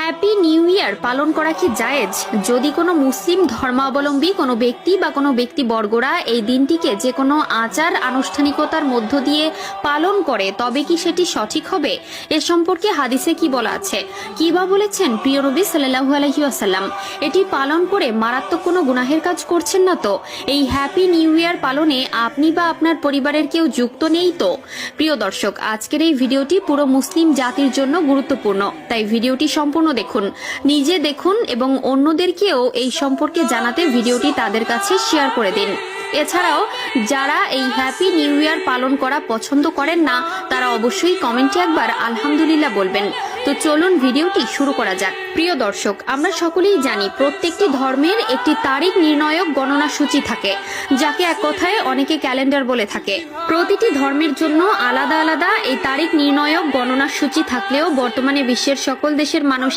Happy new year পালন করা কি জায়েজ? যদি কোনো মুসলিম ধর্মাবলম্বী কোনো ব্যক্তি বা কোনো ব্যক্তিবর্গরা এই দিনটিকে যে কোনো আচার আনুষ্ঠানিকতার মধ্য দিয়ে পালন করে তবে কি সেটি সঠিক হবে? এ সম্পর্কে হাদিসে কি বলা আছে, কি বা বলেছেন প্রিয় নবী সাল্লাল্লাহু আলাইহি ওয়াসাল্লাম? এটি পালন করে মারাত্মক কোনো গুনাহের কাজ করছেন না তো? এই হ্যাপি নিউ ইয়ার পালনে আপনি বা আপনার পরিবারের কেউ যুক্ত নেই তো? প্রিয় দর্শক, আজকের এই ভিডিওটি পুরো মুসলিম জাতির জন্য গুরুত্বপূর্ণ, তাই ভিডিওটি সম্পূর্ণ দেখুন, নিজে দেখুন এবং অন্যদেরকেও এই সম্পর্কে জানাতে ভিডিওটি তাদের কাছে শেয়ার করে দিন। এছাড়াও যারা এই হ্যাপি নিউ ইয়ার পালন করা পছন্দ করেন না তারা অবশ্যই কমেন্টে একবার আলহামদুলিল্লাহ বলবেন। তো চলুন ভিডিওটি শুরু করা যাক। প্রিয় দর্শক, আমরা সকলেই জানি প্রত্যেকটি ধর্মের একটি তারিখ নির্ণায়ক গণনা সূচি থাকে, যাকে এক কথায় অনেকে ক্যালেন্ডার বলে থাকে। প্রতিটি ধর্মের জন্য আলাদা আলাদা এই তারিখ নির্ণায়ক গণনা সূচি থাকলেও বর্তমানে বিশ্বের সকল দেশের মানুষ